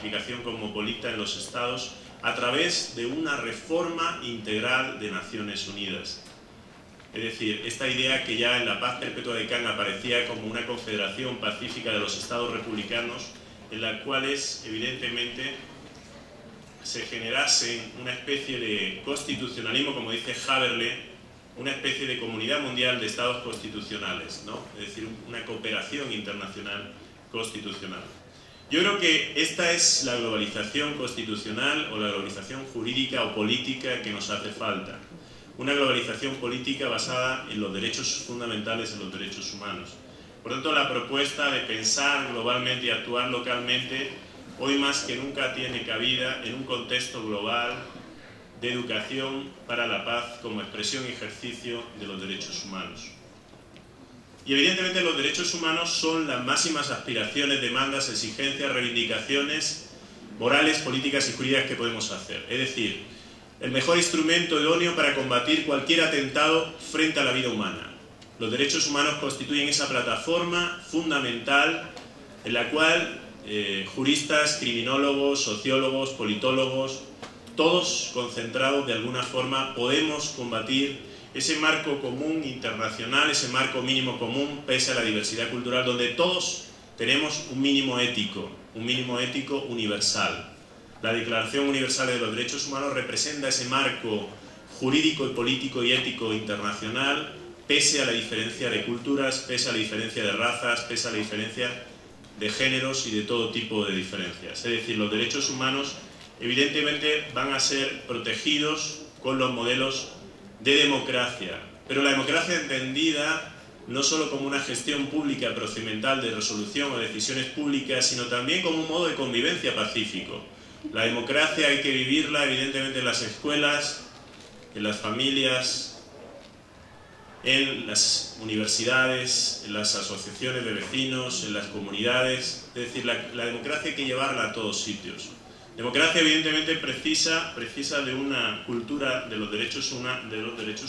planificación cosmopolita en los estados a través de una reforma integral de Naciones Unidas. Es decir, esta idea que ya en la Paz Perpetua de Cannes aparecía como una confederación pacífica de los estados republicanos, en la cual evidentemente se generase una especie de constitucionalismo, como dice Haberle, una especie de comunidad mundial de estados constitucionales, ¿no? Es decir, una cooperación internacional constitucional. Yo creo que esta es la globalización constitucional o la globalización jurídica o política que nos hace falta. Una globalización política basada en los derechos fundamentales, en los derechos humanos. Por tanto, la propuesta de pensar globalmente y actuar localmente, hoy más que nunca tiene cabida en un contexto global de educación para la paz como expresión y ejercicio de los derechos humanos. Y evidentemente los derechos humanos son las máximas aspiraciones, demandas, exigencias, reivindicaciones morales, políticas y jurídicas que podemos hacer. Es decir, el mejor instrumento idóneo para combatir cualquier atentado frente a la vida humana. Los derechos humanos constituyen esa plataforma fundamental en la cual juristas, criminólogos, sociólogos, politólogos, todos concentrados de alguna forma, podemos combatir ese marco común internacional, ese marco mínimo común, pese a la diversidad cultural, donde todos tenemos un mínimo ético universal. La Declaración Universal de los Derechos Humanos representa ese marco jurídico y político y ético internacional, pese a la diferencia de culturas, pese a la diferencia de razas, pese a la diferencia de géneros y de todo tipo de diferencias. Es decir, los derechos humanos evidentemente van a ser protegidos con los modelos de democracia, pero la democracia entendida no solo como una gestión pública procedimental de resolución o decisiones públicas, sino también como un modo de convivencia pacífico. La democracia hay que vivirla evidentemente en las escuelas, en las familias, en las universidades, en las asociaciones de vecinos, en las comunidades. Es decir, la democracia hay que llevarla a todos sitios. Democracia evidentemente precisa de una cultura de los derechos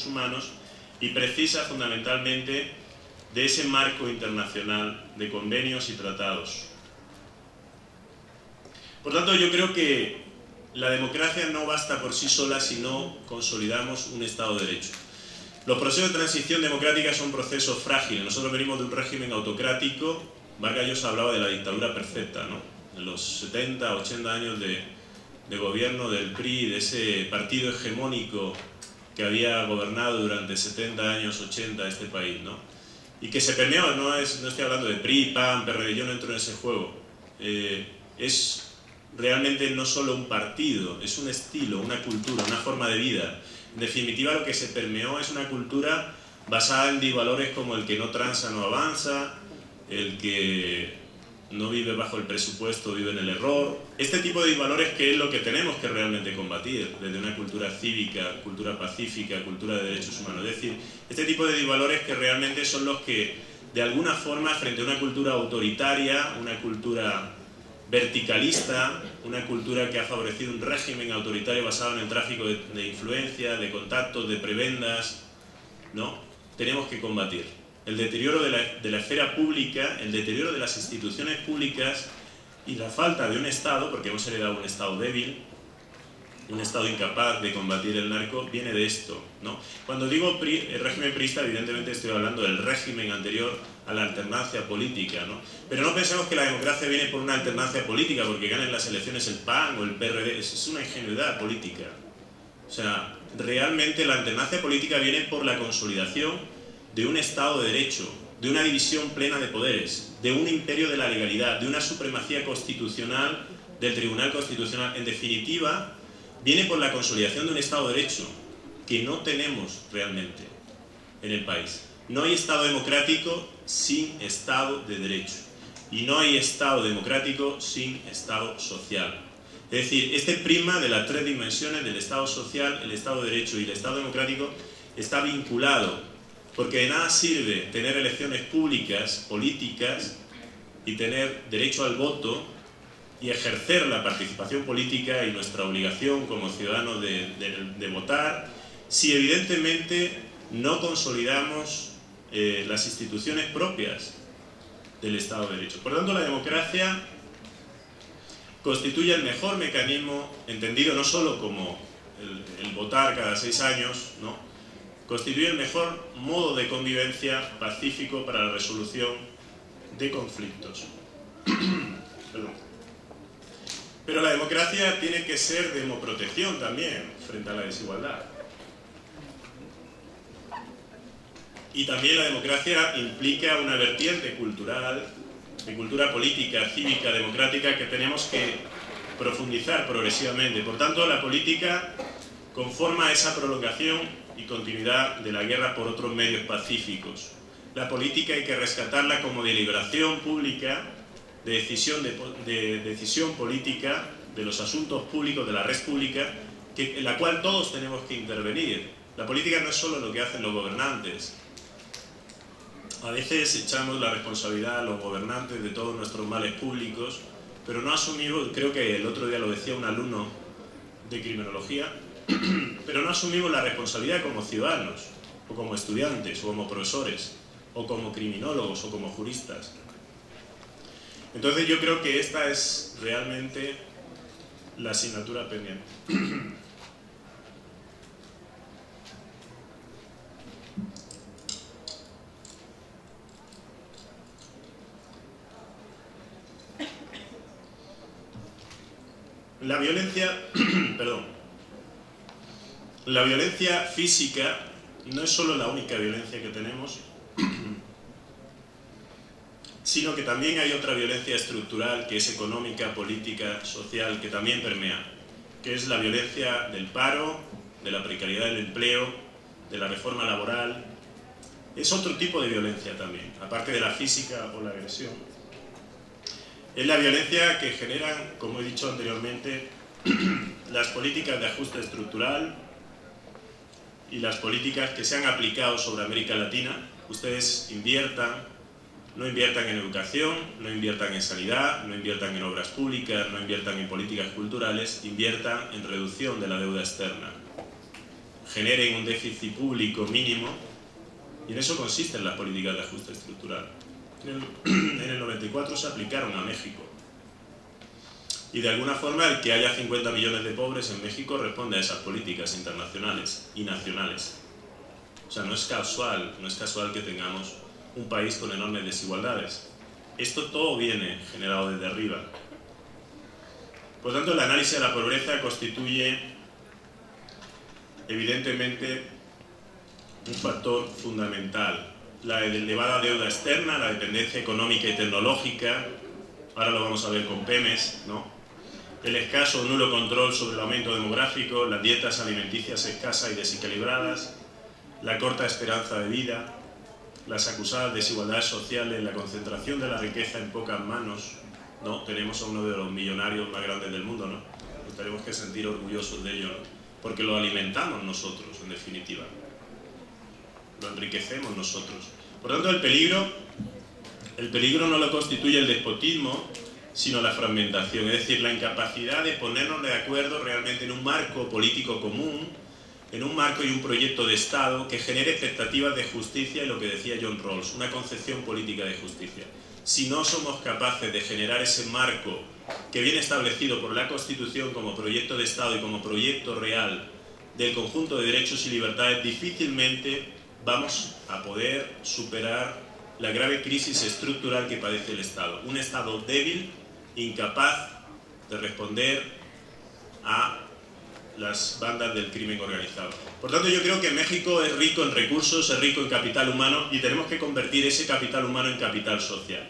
humanos y precisa fundamentalmente de ese marco internacional de convenios y tratados. Por tanto, yo creo que la democracia no basta por sí sola si no consolidamos un Estado de Derecho. Los procesos de transición democrática son procesos frágiles. Nosotros venimos de un régimen autocrático. Vargas Llosa hablaba de la dictadura perfecta, ¿no? En los 70, 80 años de gobierno del PRI, de ese partido hegemónico que había gobernado durante 70 años, 80 este país, ¿no? Y que se permeó, no estoy hablando de PRI, PAN, PRD, yo no entro en ese juego. Es realmente no solo un partido, es un estilo, una cultura, una forma de vida. En definitiva, lo que se permeó es una cultura basada en valores como el que no transa no avanza, el que no vive bajo el presupuesto vive en el error. Este tipo de valores que es lo que tenemos que realmente combatir desde una cultura cívica, cultura pacífica, cultura de derechos humanos. Es decir, este tipo de valores que realmente son los que de alguna forma frente a una cultura autoritaria, una cultura verticalista, una cultura que ha favorecido un régimen autoritario basado en el tráfico de influencia, de contactos, de prebendas, ¿no? Tenemos que combatir. El deterioro de la esfera pública, el deterioro de las instituciones públicas y la falta de un Estado, porque hemos heredado un Estado débil, un Estado incapaz de combatir el narco, viene de esto, ¿no? Cuando digo el régimen priista, evidentemente estoy hablando del régimen anterior a la alternancia política, ¿no? Pero no pensemos que la democracia viene por una alternancia política, porque ganen las elecciones el PAN o el PRD, es una ingenuidad política. O sea, realmente la alternancia política viene por la consolidación de un Estado de Derecho, de una división plena de poderes, de un imperio de la legalidad, de una supremacía constitucional del Tribunal Constitucional. En definitiva, viene por la consolidación de un Estado de Derecho que no tenemos realmente en el país. No hay Estado democrático sin Estado de Derecho y no hay Estado democrático sin Estado social. Es decir, este prisma de las tres dimensiones del Estado social, el Estado de Derecho y el Estado democrático está vinculado, porque de nada sirve tener elecciones públicas, políticas y tener derecho al voto y ejercer la participación política y nuestra obligación como ciudadanos de votar, si evidentemente no consolidamos las instituciones propias del Estado de Derecho. Por tanto, la democracia constituye el mejor mecanismo, entendido no solo como el votar cada 6 años, ¿no? Constituye el mejor modo de convivencia pacífico para la resolución de conflictos. Perdón. Pero la democracia tiene que ser demoprotección también frente a la desigualdad. Y también la democracia implica una vertiente cultural, de cultura política, cívica, democrática, que tenemos que profundizar progresivamente. Por tanto, la política conforma esa prolongación y continuidad de la guerra por otros medios pacíficos. La política hay que rescatarla como deliberación pública, de decisión política, de los asuntos públicos, de la red pública, en la cual todos tenemos que intervenir. La política no es solo lo que hacen los gobernantes. A veces echamos la responsabilidad a los gobernantes de todos nuestros males públicos, pero no asumimos, creo que el otro día lo decía un alumno de criminología, pero no asumimos la responsabilidad como ciudadanos, o como estudiantes, o como profesores, o como criminólogos, o como juristas. Entonces yo creo que esta es realmente la asignatura pendiente. La violencia, perdón, la violencia física no es solo la única violencia que tenemos, sino que también hay otra violencia estructural que es económica, política, social, que también permea, que es la violencia del paro, de la precariedad del empleo, de la reforma laboral. Es otro tipo de violencia también, aparte de la física o la agresión. Es la violencia que generan, como he dicho anteriormente, las políticas de ajuste estructural y las políticas que se han aplicado sobre América Latina. Ustedes no inviertan en educación, no inviertan en sanidad, no inviertan en obras públicas, no inviertan en políticas culturales, inviertan en reducción de la deuda externa. Generen un déficit público mínimo, y en eso consisten las políticas de ajuste estructural. En el 94 se aplicaron a México. Y de alguna forma el que haya 50 millones de pobres en México responde a esas políticas internacionales y nacionales. O sea, no es casual que tengamos un país con enormes desigualdades. Esto todo viene generado desde arriba. Por tanto, el análisis de la pobreza constituye evidentemente un factor fundamental. La elevada deuda externa, la dependencia económica y tecnológica, ahora lo vamos a ver con Pemex, ¿no? El escaso o nulo control sobre el aumento demográfico, las dietas alimenticias escasas y desequilibradas, la corta esperanza de vida, las acusadas desigualdades sociales, la concentración de la riqueza en pocas manos, ¿no? Tenemos a uno de los millonarios más grandes del mundo, ¿no? Nos tenemos que sentir orgullosos de ello, ¿no? Porque lo alimentamos nosotros, en definitiva. Lo enriquecemos nosotros. Por tanto, el peligro no lo constituye el despotismo, sino la fragmentación, es decir, la incapacidad de ponernos de acuerdo realmente en un marco político común, en un marco y un proyecto de Estado que genere expectativas de justicia y lo que decía John Rawls, una concepción política de justicia. Si no somos capaces de generar ese marco que viene establecido por la Constitución como proyecto de Estado y como proyecto real del conjunto de derechos y libertades, difícilmente vamos a poder superar la grave crisis estructural que padece el Estado. Un Estado débil, incapaz de responder a las bandas del crimen organizado. Por tanto, yo creo que México es rico en recursos, es rico en capital humano y tenemos que convertir ese capital humano en capital social.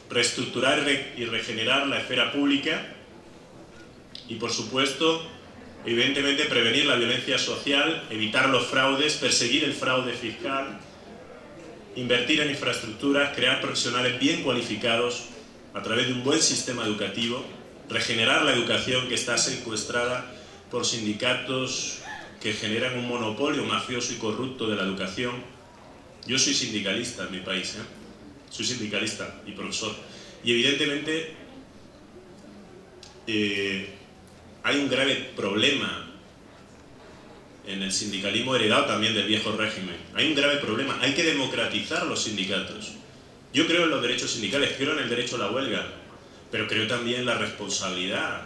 Reestructurar y regenerar la esfera pública y, por supuesto, evidentemente prevenir la violencia social, evitar los fraudes, perseguir el fraude fiscal, invertir en infraestructuras, crear profesionales bien cualificados a través de un buen sistema educativo, regenerar la educación que está secuestrada por sindicatos que generan un monopolio mafioso y corrupto de la educación. Yo soy sindicalista en mi país, soy sindicalista y profesor. Y evidentemente hay un grave problema en el sindicalismo heredado también del viejo régimen. Hay un grave problema, hay que democratizar los sindicatos. Yo creo en los derechos sindicales, creo en el derecho a la huelga, pero creo también en la responsabilidad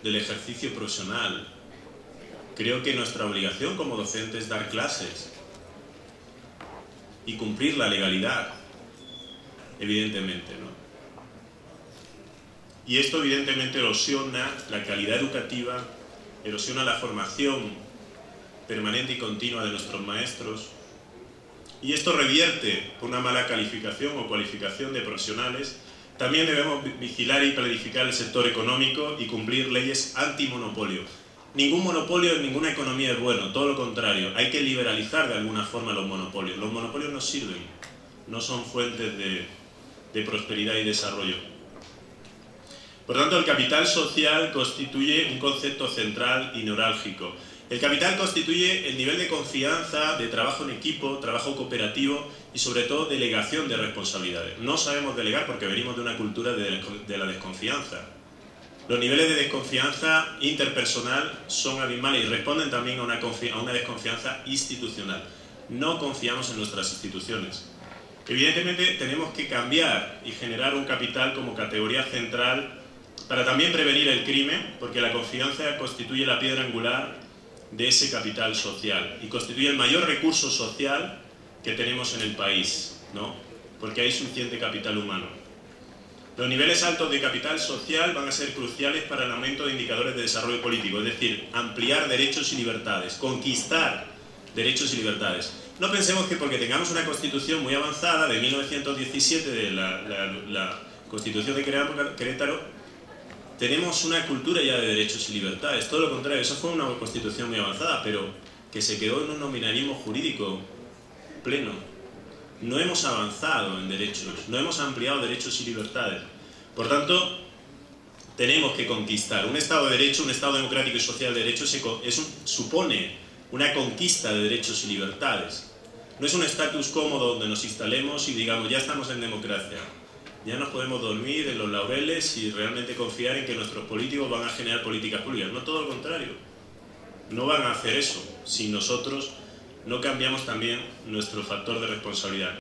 del ejercicio profesional. Creo que nuestra obligación como docentes es dar clases y cumplir la legalidad, evidentemente, ¿no? Y esto evidentemente erosiona la calidad educativa, erosiona la formación permanente y continua de nuestros maestros, y esto revierte por una mala calificación o cualificación de profesionales. También debemos vigilar y planificar el sector económico y cumplir leyes antimonopolio. Ningún monopolio en ninguna economía es bueno, todo lo contrario. Hay que liberalizar de alguna forma los monopolios. Los monopolios no sirven, no son fuentes de prosperidad y desarrollo. Por tanto, el capital social constituye un concepto central y neurálgico. El capital constituye el nivel de confianza, de trabajo en equipo, trabajo cooperativo y sobre todo delegación de responsabilidades. No sabemos delegar porque venimos de una cultura de la desconfianza. Los niveles de desconfianza interpersonal son abismales y responden también a una desconfianza institucional. No confiamos en nuestras instituciones. Evidentemente tenemos que cambiar y generar un capital como categoría central para también prevenir el crimen, porque la confianza constituye la piedra angular de ese capital social y constituye el mayor recurso social que tenemos en el país, ¿no? Porque hay suficiente capital humano. Los niveles altos de capital social van a ser cruciales para el aumento de indicadores de desarrollo político, es decir, ampliar derechos y libertades, conquistar derechos y libertades. No pensemos que porque tengamos una constitución muy avanzada de 1917, de la Constitución de Querétaro, tenemos una cultura ya de derechos y libertades. Todo lo contrario, eso fue una constitución muy avanzada, pero que se quedó en un nominalismo jurídico pleno. No hemos avanzado en derechos, no hemos ampliado derechos y libertades. Por tanto, tenemos que conquistar. Un Estado de Derecho, un Estado democrático y social de derecho supone una conquista de derechos y libertades. No es un estatus cómodo donde nos instalemos y digamos, ya estamos en democracia. Ya nos podemos dormir en los laureles y realmente confiar en que nuestros políticos van a generar políticas públicas. No, todo lo contrario. No van a hacer eso si nosotros no cambiamos también nuestro factor de responsabilidad.